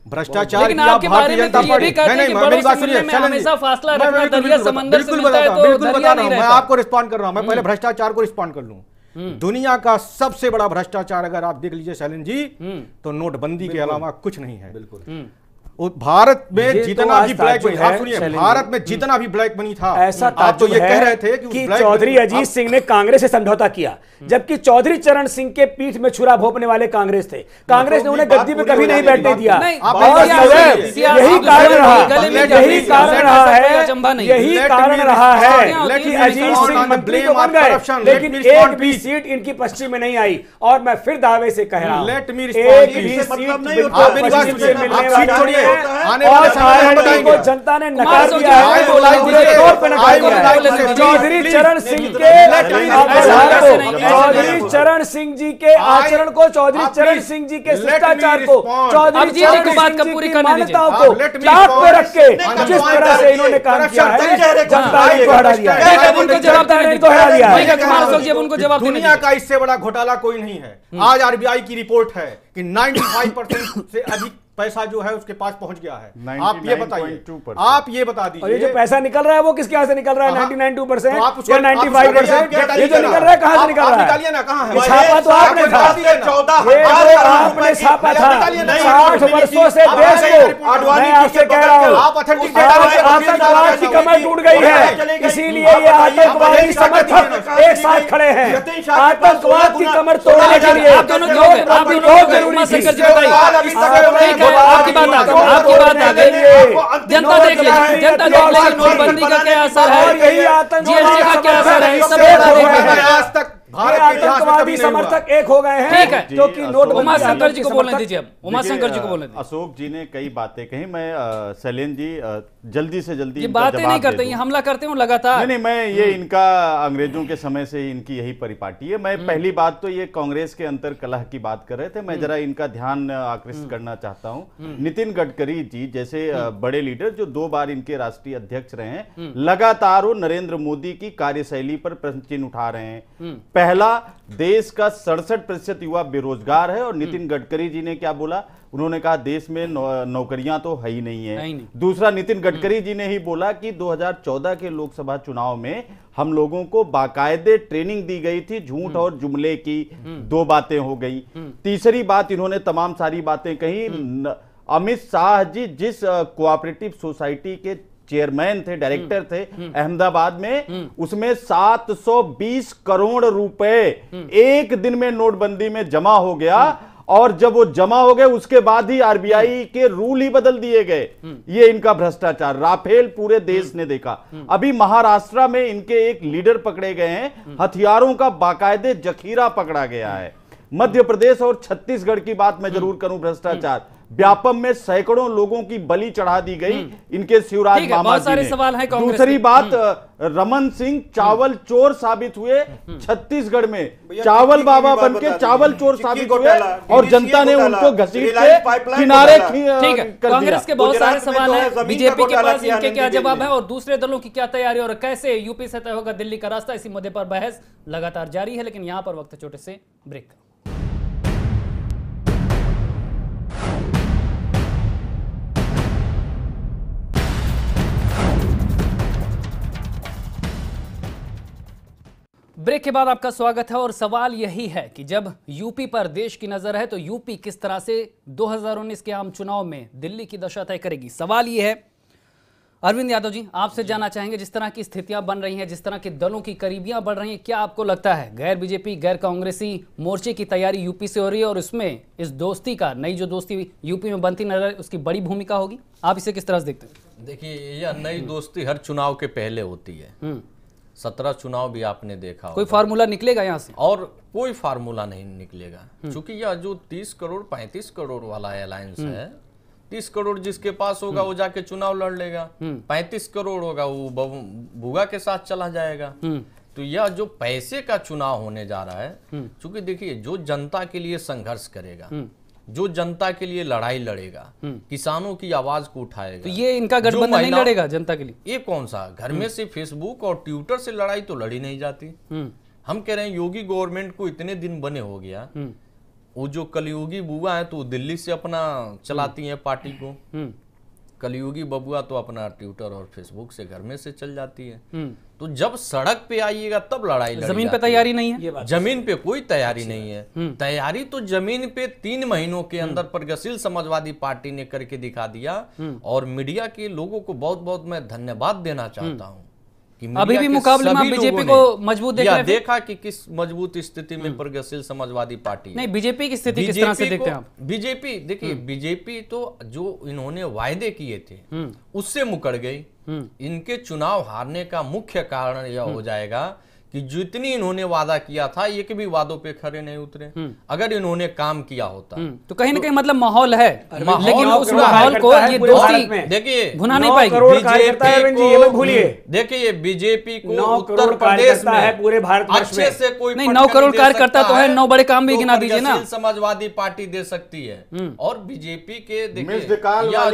भ्रष्टाचार लेकिन की आप आपके बारे भारतीय में जनता तो ये पार्टी भी कहते हैं कि मेरी बड़ों बात से सुनिए, मिलने में शैलेंद्र जी। हमेशा फासला मैं रखना, बिल्कुल- दरिया बिल्कुल समंदर से बिल्कुल मिलता है बताता हूं, तो बिल्कुल दरिया बता रहा नहीं हूं। मैं रहता। आपको रिस्पॉन्ड कर रहा हूं। मैं पहले भ्रष्टाचार को रिस्पॉन्ड कर लूं। दुनिया का सबसे बड़ा भ्रष्टाचार अगर आप देख लीजिए शैलेंद्र जी, तो नोटबंदी के अलावा कुछ नहीं है। बिल्कुल भारत ये में तो जितना आज भी ब्लैक ताज्जुब मनी, है, आप सुनिए, शैलेंद्र भारत में जितना भी ब्लैक मनी था, ऐसा आप तो ताज्जुब ये कह है रहे थे कि उस कि black चौधरी money- अजीत सिंह ने कांग्रेस से समझौता किया, जबकि चौधरी चरण सिंह के पीठ में छुरा भोंपने वाले कांग्रेस थे। कांग्रेस ने उन्हें गद्दी पे कभी नहीं बैठने दिया नहीं, और सियासी- सदैव सियासी यही दुश्मनी कारण रहा, गले में यही जमी, कारण ऐसा रहा कोई है, अचंभा नहीं। यही Let कारण me रहा respond. है Let कि me Ajit respond Singh on the मंत्री blame तो बन of गए, corruption. लेकिन Let me respond, एक भी please. सीट इनकी पश्चिम में नहीं आई। और मैं फिर दावे से कह रहा हूं, Let me respond, एक please. भी इससे सीट मतलब नहीं बिल्कुल होता। आप मेरी बात पश्चिम सुनिए, से मिलने आप वाली सीट छोड़िए, नहीं है। आने और वाले समय में हम पार्टी बताएंगे। को जनता ने नकार कुमार दिया है, साहब, बोला पूरे दीजिए। तौर पे नकार आपको दिया बोलने है। दीजिए। चौधरी चरण सिंह के चौधरी चरण सिंह जी के आचरण को, चौधरी चरण सिंह जी के शिष्टाचार को, चौधरी अब जी जी को बात चरण का सिंह पूरी जी की करने दीजिए। मान्यताओं को Let me ताक पे respond. रख के जिस तरह से इन्होंने काम किया है, जनता ने इनको हटा दिया ठीक है, है। अब उनको जवाब जनता ने देने इनको हटा दिया ठीक है, है। कुमार अशोक जी, अब उनको जवाब देने दुनिया दीजिए। का इससे बड़ा घोटाला कोई नहीं है। आज आरबीआई की रिपोर्ट है कि 95% से अधिक पैसा जो है उसके पास पहुंच गया है। आप ये बताइए, 99.2%। आप ये बता और ये जो दीजिए, पैसा निकल रहा है वो किसके यहाँ से निकल रहा है? हाँ। 99% तो आप उसको- या आप 95%? उसको ये जो निकल रहा है कहाँ से निकल आप रहा है? निकालिए ना, कहाँ है? ये छापा तो आपने था, ये जो आपने छापा था। 60 वर्षों से देश को, मैं आपसे कह रहा हूँ, आप authentic आज data आतंकवाद की कमर टूट गई है, इसीलिए ये आतंकवादी समर्थक एक साथ खड़े हैं। आतंकवाद की कमर तोड़ने के लिए आप दोनों क्यों गए? आप दोनों बहुत क्यों गए? जरूरी उमाशंकर जी थी। बताइए। ठीक है, आपकी बात आ गई, आपकी बात आ गई। जनता देख लेगी, जनता देख लेगी नोटबंदी का क्या असर है, और यही आतंकवादी जीएसटी का क्या असर है, सब समर्थक बता एक हो देंगे। गए हैं। आज तक ये भारत के इतिहास में आतंकवादी कभी नहीं हुआ। समर्थक एक हो गए हैं, ठीक है। जो कि नोटबंदी उमाशंकर जी को बोलने समर्थक- दीजिए। अब उमाशंकर जी को बोलने दीजिए। अशोक जी ने कई बातें कही। मैं शैलेंद्र जी जल्दी से जल्दी ये इनका बातें जवाब नहीं दे करते, दूं। ये हमला करते हूँ लगातार। नहीं, मैं ये इनका अंग्रेजों के समय से ही इनकी यही परिपाटी है। मैं पहली बात तो ये कांग्रेस के अंतर कलह की बात कर रहे थे, मैं जरा इनका ध्यान आकृष्ट करना चाहता हूं। नितिन गडकरी जी जैसे बड़े लीडर जो 2 बार इनके राष्ट्रीय अध्यक्ष रहे हैं, लगातार वो नरेंद्र मोदी की कार्यशैली पर प्रश्न चिन्ह उठा रहे हैं। पहला, देश का 67% युवा बेरोजगार है और नितिन गडकरी जी ने क्या बोला? उन्होंने कहा देश में नौकरियां तो है ही नहीं है। नहीं। दूसरा, दूसरा, नितिन गडकरी जी ने ही बोला कि 2014 के लोकसभा चुनाव में हम लोगों को बाकायदे ट्रेनिंग दी गई थी, झूठ और जुमले की 2 बातें हो गई। तीसरी बात, इन्होंने तमाम सारी बातें कही। अमित शाह जी जिस कोऑपरेटिव सोसाइटी के चेयरमैन थे, डायरेक्टर थे अहमदाबाद में, उसमें 720 करोड़ रुपए एक दिन में नोटबंदी में जमा हो गया। और जब वो जमा हो गए उसके बाद ही आरबीआई के रूल ही बदल दिए गए। ये इनका भ्रष्टाचार, राफेल पूरे देश ने देखा। अभी महाराष्ट्र में इनके एक लीडर पकड़े गए हैं, हथियारों का बाकायदे जखीरा पकड़ा गया है। मध्य प्रदेश और छत्तीसगढ़ की बात मैं जरूर करूं, भ्रष्टाचार व्यापम में सैकड़ों लोगों की बलि चढ़ा दी गई इनके शिवराज मामा जी ने। दूसरी बात, रमन सिंह चावल चोर साबित हुए छत्तीसगढ़ में, चावल बाबा बनके चावल चोर साबित हुए और जनता ने उनको घसीट के किनारे ठीक है। कांग्रेस के बहुत सारे सवाल हैं, बीजेपी के पास इनके क्या जवाब है और दूसरे दलों की क्या तैयारी और कैसे यूपी से तय होगा दिल्ली का रास्ता, इसी मुद्दे पर बहस लगातार जारी है। लेकिन यहां पर वक्त छोटे से ब्रेक। ब्रेक के बाद आपका स्वागत है और सवाल यही है कि जब यूपी पर देश की नजर है तो यूपी किस तरह से 2019 के आम चुनाव में दिल्ली की दशा तय करेगी। सवाल ये है, अरविंद यादव जी आपसे जानना चाहेंगे, जिस तरह की स्थितियां बन रही हैं, जिस तरह के दलों की करीबियां बढ़ रही हैं, क्या आपको लगता है गैर बीजेपी गैर कांग्रेसी मोर्चे की तैयारी यूपी से हो रही है और इसमें इस दोस्ती का, नई जो दोस्ती यूपी में बनती नजर, उसकी बड़ी भूमिका होगी? आप इसे किस तरह से देखते हैं? देखिए, यह नई दोस्ती हर चुनाव के पहले होती है। 17 चुनाव भी आपने देखा, कोई फार्मूला निकलेगा यहाँ से? और कोई फार्मूला नहीं निकलेगा, क्योंकि यह जो 30 करोड़ 35 करोड़ वाला अलायंस है, 30 करोड़ जिसके पास होगा वो जाके चुनाव लड़ लेगा, 35 करोड़ होगा वो भुगा के साथ चला जाएगा। तो यह जो पैसे का चुनाव होने जा रहा है, क्योंकि देखिए जो जनता के लिए संघर्ष करेगा, जो जनता के लिए लड़ाई लड़ेगा, किसानों की आवाज को उठाएगा, तो ये इनका गठबंधन नहीं लड़ेगा जनता के लिए? ये कौन सा घर में से फेसबुक और ट्विटर से लड़ाई तो लड़ी नहीं जाती। हम कह रहे हैं योगी गवर्नमेंट को इतने दिन बने हो गया, वो जो कलयुगी बुआ है तो दिल्ली से अपना चलाती हैं पार्टी को, कलयुगी बबुआ तो अपना ट्विटर और फेसबुक से घर में से चल जाती है। तो जब सड़क पे आइएगा तब लड़ाई लड़ी जमीन पे तैयारी नहीं है, जमीन पे कोई तैयारी नहीं है। तैयारी तो जमीन पे 3 महीनों के अंदर प्रगतिशील समाजवादी पार्टी ने करके दिखा दिया। और मीडिया के लोगों को बहुत बहुत मैं धन्यवाद देना चाहता हूँ कि अभी भी मुकाबले में बीजेपी को मजबूत देखा कि किस मजबूत स्थिति में प्रगतिशील समाजवादी पार्टी नहीं, बीजेपी की स्थिति किस तरह से देखते हैं आप? बीजेपी देखिए, बीजेपी तो जो इन्होंने वायदे किए थे उससे मुकर गई। इनके चुनाव हारने का मुख्य कारण यह हो जाएगा कि जितनी इन्होंने वादा किया था, एक भी वादों पे खरे नहीं उतरे। अगर इन्होंने काम किया होता तो कहीं ना कहीं मतलब माहौल है, लेकिन उस माहौल को ये दोस्ती देखिए भुना नहीं पाएगी। देखिए बीजेपी को उत्तर प्रदेश में पूरे भारत अच्छे से कोई नहीं, 9 करोड़ कार्यकर्ता तो है, 9 बड़े काम भी गिना दीजिए ना। समाजवादी पार्टी दे सकती है। और बीजेपी के देखिए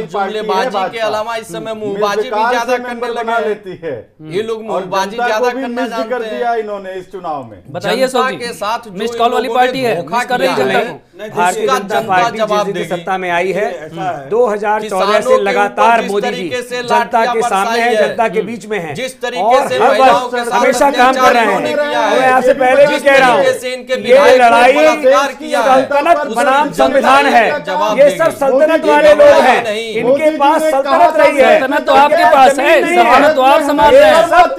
जुमलेबाजी के अलावा इस समय मुंहबाजी भी ज्यादा करने लगा लेती है। ये लोग मुंहबाजी ज्यादा करना जानते हैं इन्होंने इस चुनाव में। बताइए के साथ मिस कॉल वाली पार्टी है, मिस कर रही जनता को। भारतीय जनता पार्टी जिस दिन सत्ता में आई है 2014 से लगातार मोदी जी जनता के सामने है, जनता के बीच में है, जिस तरीके से महिलाओं के साथ हमेशा काम कर रहे हैं। मैं यहाँ से पहले भी कह रहा हूँ, ये लड़ाई सल्तनत बनाम संविधान है। ये सब सल्तनत वाले लोग हैं, इनके पास सल्तनत रही है। सल्तनत तो आपके पास है, सल्तनत तो आप संभाल रहे हैं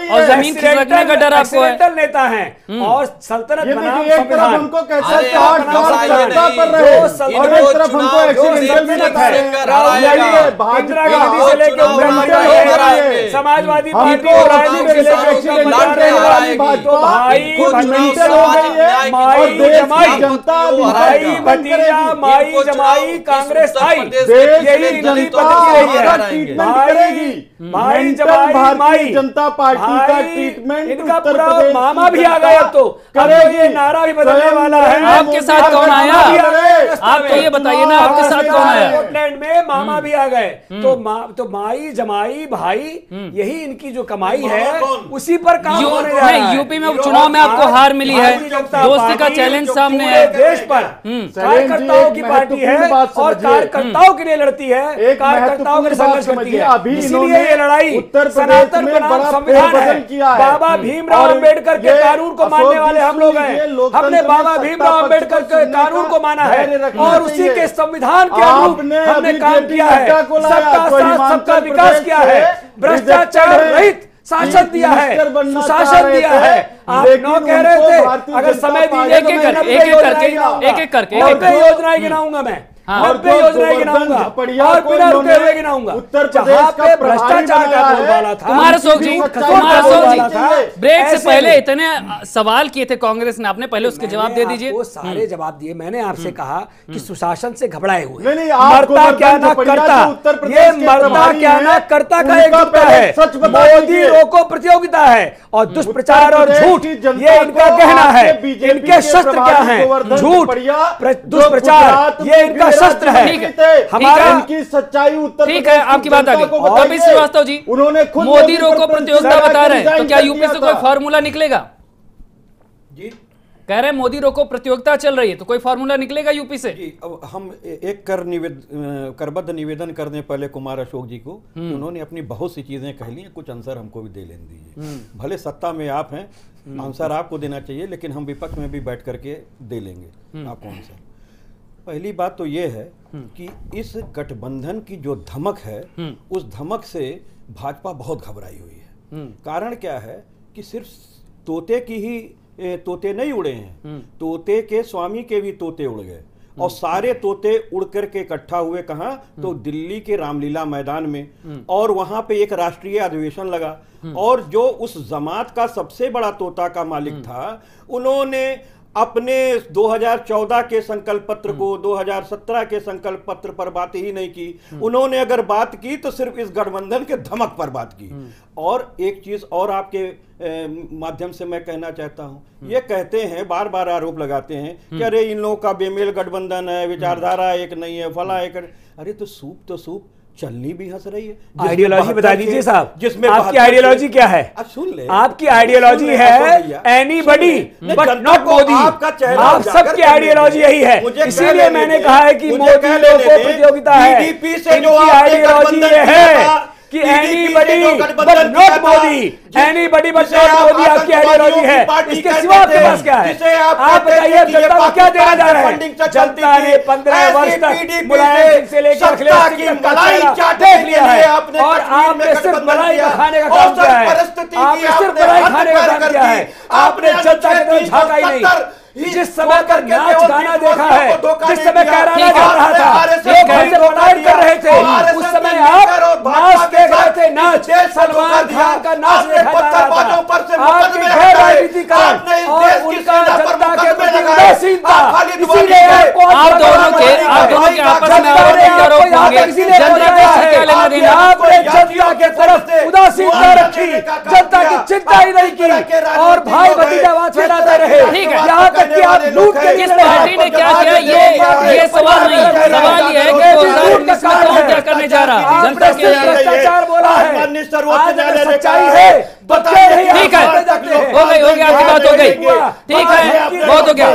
और जमीन खिसकने का डर आपको है। नेता हैं और सल्तनत बनाम संविधान। उनको कैसे इंदिरा गांधी से लेकर समाजवादी पार्टी और राजनीति से लेकर भाई भतीजा माई जमाई कांग्रेस आई, यही इनकी पद्धति रही है। भाई जमाई माई जनता पार्टी का ट्रीटमेंट इनका पूरा मामा भी आ गया, तो ये नारा भी बदलने वाला है। आपके साथ कौन आया? आप तो ये बताइए ना, आपके साथ कौन आया? स्कॉटलैंड में मामा भी आ गए, तो माई जमाई भाई यही इनकी जो कमाई है उसी पर काम होने जा रहा है। यूपी में चुनाव में आपको हार मिली है, दोस्ती का चैलेंज सामने है। देश पर कार्यकर्ताओं की पार्टी है और कार्यकर्ताओं के लिए लड़ती है, कार्यकर्ताओं के लिए संघर्ष करती है। इसीलिए ये लड़ाई सनातन बनाम संविधान है। बाबा भीमराव अंबेडकर के कानून को मानने वाले हम लोग हैं। हमने बाबा भीमराव अंबेडकर के कानून को माना है और उसी के संविधान के अनुरूप हमने काम किया है। सबका साथ सबका विकास किया है, भ्रष्टाचार रहित शासन दिया है, सुशासन दिया है। आप नौ कह रहे थे, अगर समय दीजिए एक एक करके योजनाएं गिनाऊंगा मैं। हाँ। और पे योजनाएं गिनाऊंगा और बिना रुके हुए गिनाऊंगा। उत्तर जहां प्रदेश का पे भ्रष्टाचार का बोलबाला था, कुमार अशोक जी, ब्रेक से ऐसे पहले में इतने सवाल किए थे कांग्रेस ने, आपने पहले उसके जवाब दे दीजिए। वो सारे जवाब दिए। मैंने आपसे कहा कि सुशासन से घबराए हुए, नहीं, आप मरता क्या ना करता, उत्तर प्रदेश ये के मरता प्रभारी क्या ना हैं, करता का उनका एक मुद्दा पहले है। सच बता मोदी दीजिए। रोको प्रतियोगिता है और दुष्प्रचार और उत्तर झूठ प्रदेश की जनता ये इनका को कहना है। आपके बीजेपी इनके के शस्त्र क्या प्रभारी हैं? गोवर्धन झूठ, पड़िया, दुष्प्रचार, गुजरात ये में इनका भी शस्त्र है। राज्य मंत्री थे। हमारा इनकी सच्चाई उत्तर ठीक प्रदेश है, की आपकी बात आ जनता गई। को बताइए। कपिल श्रीवास्तव जी, उन्होंने खुद मोदी रोको पर प्रतियोगिता बता रहे हैं, तो रिजाइन क्या कर यूपी दिया से कोई था। फार्मूला निकलेगा? जी कह रहे हैं मोदी रोको प्रतियोगिता चल रही है, तो कोई फार्मूला निकलेगा यूपी से? जी, अब हम एक करबद्ध निवेदन कर दें पहले कुमार अशोक जी को। उन्होंने अपनी बहुत सी चीजें कह ली हैं, कुछ आंसर हमको भी दे लेने दीजिए। भले सत्ता में आप हैं, आंसर आपको देना चाहिए, लेकिन हम विपक्ष में भी बैठ करके दे लेंगे आपको आंसर। पहली बात तो ये है कि इस गठबंधन की जो धमक है, उस धमक से भाजपा बहुत घबराई हुई है। कारण क्या है कि सिर्फ तोते की ही तोते नहीं उड़े हैं, तोते के स्वामी के भी तोते उड़ गए, और सारे तोते उड़ करके इकट्ठा हुए कहाँ? तो दिल्ली के रामलीला मैदान में, और वहां पे एक राष्ट्रीय अधिवेशन लगा, और जो उस जमात का सबसे बड़ा तोता का मालिक था, उन्होंने अपने 2014 के संकल्प पत्र को 2017 के संकल्प पत्र पर बात ही नहीं की। उन्होंने अगर बात की तो सिर्फ इस गठबंधन के धमक पर बात की। और एक चीज और आपके माध्यम से मैं कहना चाहता हूं, ये कहते हैं, बार बार आरोप लगाते हैं कि अरे इन लोगों का बेमेल गठबंधन है, विचारधारा एक नहीं है, फला एक। अरे तो सूप चलनी भी हंस रही है। आइडियोलॉजी बता दीजिए साहब, जिसमें आपकी आइडियोलॉजी क्या है? सुन ले, आपकी आइडियोलॉजी है एनीबडी बट नॉट मोदी। आप सबकी आइडियोलॉजी यही है, इसीलिए मैंने कहा है कि मोदी रोको प्रतियोगिता है। इनकी आइडियोलॉजी ये है कि anybody but not Modi, anybody but not Modi आपकी आइडियोलॉजी है। इसके सिवा आपके पास क्या है? आप बताइए जनता को क्या देना जा रहे हैं? जनता ने 15 वर्ष तक मुलायम सिंह से लेकर अखिलेश सिंह तक देख लिया है, और आपने सिर्फ मलाई खाने का काम किया है। आपने सिर्फ मलाई खाने का काम किया है, आपने जनता की तरफ झांका ही नहीं। जिस समय पर नाच गाना देखा है, जिस समय कैराना चल रहा था, लोग घर से प्रताड़ित कर रहे थे, उस समय आप नाच देख रहे थे। नाच सलमान खान का नाच देखा जा रहा था। आपके गैर राजनीतिकरण और उनका जनता के प्रति उदासीनता, इसीलिए आप दोनों के आपस में आरोप होंगे, जनता को क्या लेना देना? आपने जनता के तरफ उदासीनता रखी, जनता की चिंता ही नहीं की, और भाई भतीजावाद फैलाते रहे। ठीक है, यहाँ तक कि आप लूट के किस पार्टी ने क्या किया, ये सवाल नहीं है। सवाल ये है कि 2019 में कौन क्या करने जा रहा है जनता के लिए। भ्रष्टाचार बोला है, सर्वोच्च न्यायालय ने सच्चाई है। ठीक है, हो गई आपकी बात हो गई। ठीक है, बहुत हो गया।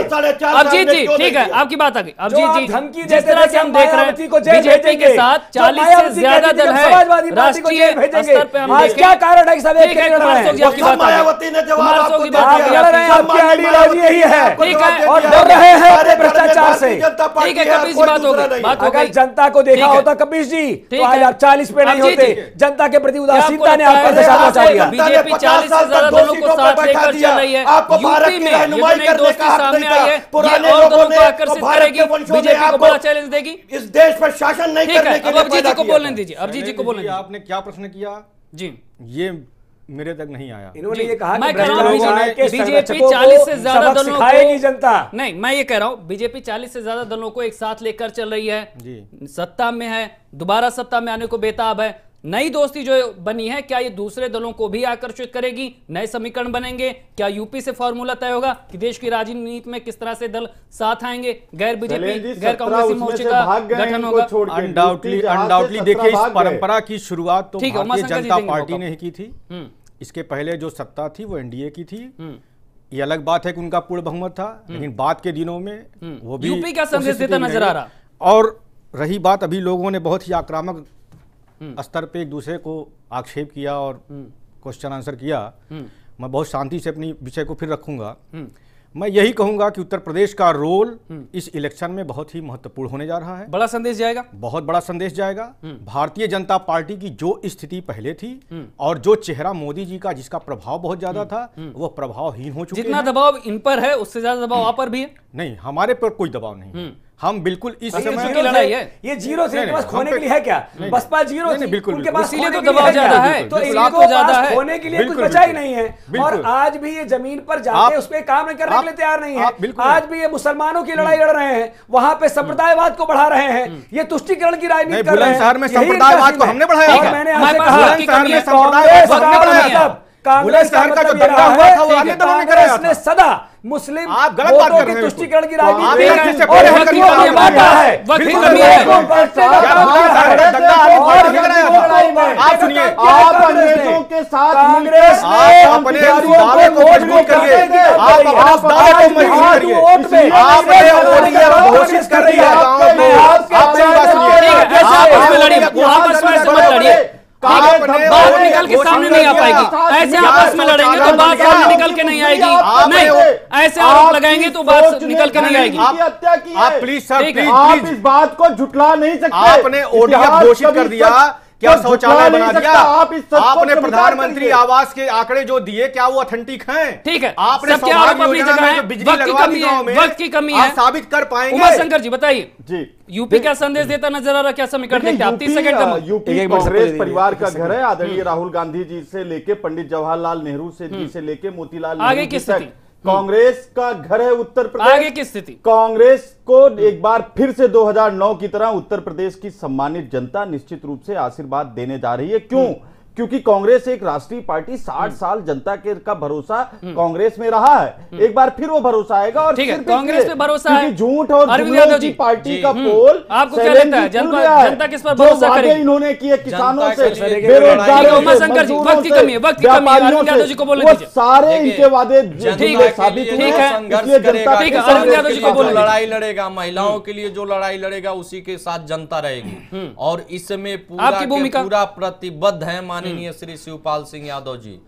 अभिजीत जी, ठीक है, आपकी बात आ गई। अभिजीत जी, जिस तरह से हम देख रहे हैं बीजेपी के साथ 40 से ज्यादा दल है राष्ट्रीय स्तर पे, हम देखें क्या कारण है? सब एक कुमार अशोक जी आपकी बात आ गई। कुमार अशोक जी बात आ गई। आपकी आइडियोलॉजी यही है, ठीक है, और डर रहे हैं अपने भ्रष्टाचार से। ठीक है, कपिल जी बात हो गई, बात हो अगर गई। जनता को देखा ठीक है। होता कपिल जी, तो ठीक आज है। आप 40 पे नहीं अभिजीत होते। जी, जनता के प्रति क्या आपको उदासीनता ने लगता आपका है दशा पहुंचा दिया। बीजेपी 40 से ज्यादा दलों को साथ लेकर चल रही है यूपी में, ये तो नई दोस्ती सामने आई है, ये और दलों को आकर्षित करेगी, बीजेपी को बड़ा चैलेंज देगी। इस देश पर शासन नहीं ठीक है, करने के अब लिए अभिजीत जी पैदा को किया बोलने था। दीजिए, अभिजीत जी को बोलने दीजिए। आपने क्या प्रश्न किया जी, ये मेरे तक नहीं आया। इन्होंने ये कहा मैं कि कह रहा हूं भ्रष्टाचार के बीजेपी संरक्षकों को 40 से ज्यादा सबक दलों सिखाएगी को, जनता। नहीं, मैं ये कह रहा हूं बीजेपी 40 से ज्यादा दलों को एक साथ लेकर चल रही है, जी। सत्ता में है, दोबारा सत्ता में आने को बेताब है। नई दोस्ती जो बनी है, क्या ये दूसरे दलों को भी आकर्षित करेगी? नए समीकरण बनेंगे? क्या यूपी से फॉर्मूला तय होगा कि देश की राजनीति में किस तरह से दल साथ आएंगे? गैर बीजेपी गैर कांग्रेसी मोर्चे का गठन होगा। अनडाउटली देखिए, इस परंपरा की शुरुआत तो ठीक है, भारतीय उमा शंकर जी जनता देंगे पार्टी मौका। ने ही की थी। इसके पहले जो सत्ता थी वो एनडीए की थी। ये अलग बात है कि उनका पूर्ण बहुमत था, लेकिन बाद के दिनों में वो भी यूपी का संदेश उसी स्थिति देता में नजर रहे। आ रहा। और रही बात, अभी लोगों ने बहुत ही आक्रामक स्तर पे एक दूसरे को आक्षेप किया और क्वेश्चन आंसर किया। मैं बहुत शांति से अपनी विषय को फिर रखूंगा। मैं यही कहूंगा कि उत्तर प्रदेश का रोल इस इलेक्शन में बहुत ही महत्वपूर्ण होने जा रहा है। बड़ा संदेश जाएगा, बहुत बड़ा संदेश जाएगा। भारतीय जनता पार्टी की जो स्थिति पहले थी और जो चेहरा मोदी जी का जिसका प्रभाव बहुत ज्यादा था, वो प्रभावहीन हो चुके जितना हैं। दबाव इन पर है उससे ज्यादा दबाव आप पर भी है। नहीं, हमारे पर कोई दबाव नहीं है। हम बिल्कुल इस ये समय जीरो की लड़ाई है। ये जीरो से इनके पास नहीं, खोने हम के लिए है क्या? नहीं, बसपा जीरो नहीं, थी, बिल्कुल, उनके पास इसीलिए खोने तो के लिए दबाव है क्या? ज्यादा है, तो बिल्कुल, इनको आपको ज्यादा पास है। खोने के लिए कुछ बिल्कुल, बचा ही बिल्कुल, नहीं है। बिल्कुल। और आज भी ये जमीन पर जाके आप- उस पर काम नहीं करने के लिए तैयार नहीं है। बिल्कुल। आज भी ये मुसलमानों की लड़ाई लड़ रहे हैं, वहां पे संप्रदायवाद को बढ़ा रहे हैं, ये तुष्टीकरण की राजनीति नहीं, कर रहे हैं। बुलंदशहर में यही इनका संप्रदायवाद को सीन है। हमने बढ़ाया और है। मैंने हमारे आपसे पास कहा वक्त की बुलंदशहर कमी में है। संप्रदायवाद को हमने बढ़ाया है। कांग्रेस का बुलंदशहर का जो मतलब ये दंगा रहा हुआ है था वो कि अन्य दलों ने कराया कांग्रेस ने था। सदा मुस्लिम आप गलत बात वोटों कर की रहे हैं तुष्टीकरण की आप राजनीति एक कर चीज से रहे हैं। पहले और करनी हिंदुओं है। की बात है, वक्त की हिंदुओं कमी है। को बढ़ते का क्या काम बात किया है? है। दंगा और आपने हिंदुओं कराया को था। लड़ाई में आप सुनिए, आप अंग्रेजों के साथ कांग्रेस आप ने अपने हिंदुओं दावे को वोट मजबूत करिए। करने की आप बात अपने कर दावे रही को है। मजबूत आज करिए। वोट में आपने ओडीएफ घोषित कर दिया है गांव में। मैं आपके आप मेरी बात सुनिए। ठीक है, ऐसे आपस में लड़िए, आपस में ऐसे मत लड़िए। बात निकल के सामने नहीं आ पाएगी। ऐसे आपस में लड़ेंगे तो बात सामने निकल के नहीं आएगी। नहीं, ऐसे आरोप लगाएंगे तो बात निकल के नहीं आएगी। हत्या की है। आप प्लीज सर, ठीक है। प्लीज आप प्लीज इस बात को झुटला नहीं सकते। आपने ओडीएफ इतिहास घोषित कभी कर दिया, सच क्या को शौचालय झुटला बना नहीं दिया? सकता। आप इस सच को आपने स्वीकार प्रधानमंत्री करिए। आवास के आंकड़े जो दिए, क्या वो ऑथेंटिक हैं? ठीक है, आपने सबके आरोप सौभाग्य अपनी योजना जगह में है। जो बिजली वक्त की लगवा कमी दी है, गांव में, वक्त की कमी आप है। साबित कर पाएंगे? उमा शंकर जी बताइए, जी यूपी क्या संदेश देता नजर आ रहा, क्या समीकरण देखते हैं आप? 30 सेकंड का यूपी एक मिनट कांग्रेस से परिवार का घर है। आदरणीय राहुल गांधी जी से लेके पंडित जवाहरलाल नेहरू जी से लेके मोतीलाल आगे नेहरू की जी तक स्थिति? कांग्रेस का घर है उत्तर प्रदेश। आगे की स्थिति? कांग्रेस को एक बार फिर से 2009 की तरह उत्तर प्रदेश की सम्मानित जनता निश्चित रूप से आशीर्वाद देने जा रही है। क्यों? क्योंकि कांग्रेस एक राष्ट्रीय पार्टी, 60 साल जनता के का भरोसा कांग्रेस में रहा है। एक बार फिर वो भरोसा आएगा। और ठीक है, सिर्फ कांग्रेस इसलिए पे भरोसा है। क्योंकि झूठ और अरविंद जुमलों यादव की जी, पार्टी का पोल आपको क्या शैलेंद्र लगता है? जी खुल जनता- गया है। जनता किस पर जो भरोसा वादे करेगी? इन्होंने किए किसानों जनता से, के लिए बेरोजगारों ठीक है, उमा से, शंकर जी, मजदूरों वक्त की से, कमी है, वक्त की कमी है। व्यापारियों अरविंद यादव जी को बोलने वो दीजिए। सारे देखिए, इनके वादे जनता जुमले के साबित लिए हुए ठीक हैं। है, संघर्ष इसलिए जनता करेगा, ठीक है, किसानों अरविंद यादव के जी लिए को बोलने जो दीजिए। लड़ाई लड़ेगा, महिलाओं के लिए जो लड़ाई लड़ेगा, उसी के साथ जनता रहेगी। और इसमें पूरा आपकी के भूमिका? पूरा प्रतिबद्ध है माननीय श्री शिवपाल सिंह यादव जी,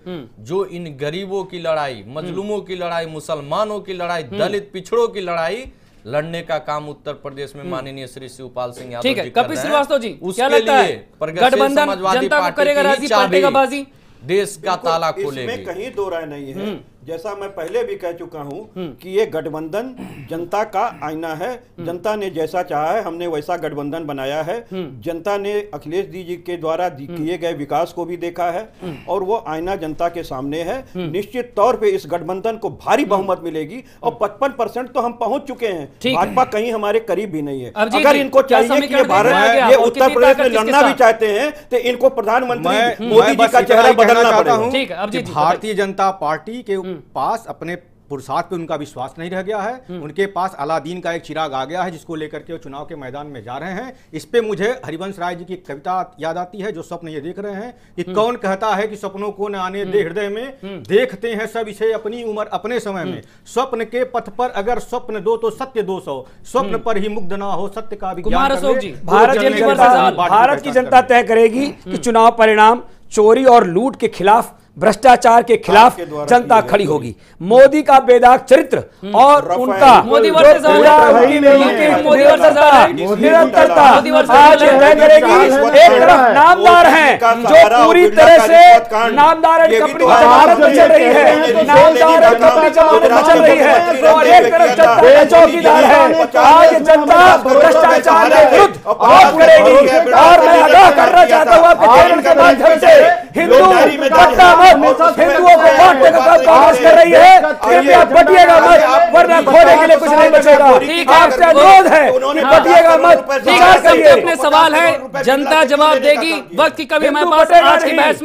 जो इन गरीबों की लड़ाई, मजलूमों की लड़ाई, मुसलमानों की लड़ाई, दलित पिछड़ों की लड़ाई लड़ने का काम उत्तर प्रदेश में माननीय श्री शिवपाल सिंह यादव ठीक जी है, कर कपिल रहे हैं। श्रीवास्तव जी, क्या उसके लगता है लिए प्रगतिशील गठबंधन समाजवादी जनता को पार्टी करेगा की राजी, चाबी पलटेगा बाजी? देश का ताला इसमें खोलेगी। कहीं दो राय नहीं है। जैसा मैं पहले भी कह चुका हूं कि ये गठबंधन जनता का आईना है। जनता ने जैसा चाहा है, हमने वैसा गठबंधन बनाया है। जनता ने अखिलेश जी के द्वारा किए गए विकास को भी देखा है और वो आईना जनता के सामने है। निश्चित तौर पे इस गठबंधन को भारी बहुमत मिलेगी और 55% तो हम पहुंच चुके हैं। ठीक है। भाजपा कहीं हमारे करीब भी नहीं है। अभिजीत अगर जी, इनको क्या चाहिए कि ये समीकरण भारत, देखने आ गया? ये और उत्तर कितनी प्रदेश ताकत में किसके लड़ना भी साथ? चाहते हैं तो इनको प्रधानमंत्री मोदी जी बस का इतना चेहरा ही कहना बदलना चाहता पड़ेगा। हूं ठीक है, अभिजीत कि जी, भारतीय जनता पार्टी के पास अपने पुरुषार्थ पे उनका विश्वास नहीं रह गया है। उनके पास अलादीन का एक चिराग आ गया है जिसको लेकर के वो चुनाव के मैदान में जा रहे हैं। इस पे मुझे हरिवंश राय जी की कविता याद आती है, जो स्वप्न ये देख रहे हैं कि कौन कहता है कि सपनों को न आने दे हृदय में, देखते हैं सब इसे अपनी उम्र अपने समय में। स्वप्न के पथ पर अगर स्वप्न दो तो सत्य 200, स्वप्न पर ही मुग्ध ना हो सत्य का विज्ञान कुमार कर अशोक ले। जी, तो भारत जलने की के जनता बाद बाटी भारत की पहचान जनता कर तय करेगी कि चुनाव परिणाम चोरी और लूट के खिलाफ, भ्रष्टाचार के खिलाफ आपके द्वारा जनता की खड़ी गई। होगी। मोदी का बेदाग चरित्र और रफाएल, उनका मोदी जो वर्सेस पूरा आजाद, उनकी मोदी वर्सेस आजाद, निरंतरता मोदी वर्सेस आज आजाद, तय करेगी। एक तरफ नामदार हैं जो पूरी तरह से नामदार एंड कंपनी जमानत में चल रही है, नामदार एंड कंपनी जमानत में चल रही है, और एक तरफ जनता का चौकीदार है। आज जनता भ्रष्टाचार के विरुद्ध वोट करेगी। और मैं आगाह करना चाहता हूँ आपके चैनल के माध्यम से, हिंदू बंटा मत, हिंदुओं को बांटने का काम कांग्रेस कर रही है। कृपया बटिएगा मत, वरना खोने के लिए कुछ नहीं बचेगा। आपसे अनुरोध है कि बटिएगा मत, ठीक है, सबके अपने सवाल है, जनता जवाब देगी। वक्त की कमी हमारे पास।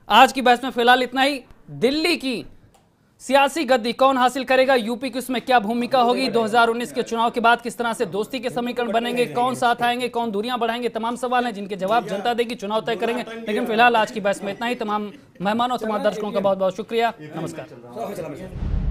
आज की बहस में फिलहाल इतना ही। दिल्ली की सियासी गद्दी कौन हासिल करेगा, यूपी की उसमें क्या भूमिका होगी, 2019 के चुनाव के बाद किस तरह से दोस्ती के समीकरण बनेंगे, कौन साथ आएंगे, कौन दूरियां बढ़ाएंगे, तमाम सवाल हैं जिनके जवाब जनता देगी, चुनाव तय करेंगे। लेकिन फिलहाल आज की बहस में इतना ही। तमाम मेहमानों, तमाम दर्शकों का बहुत बहुत शुक्रिया। नमस्कार।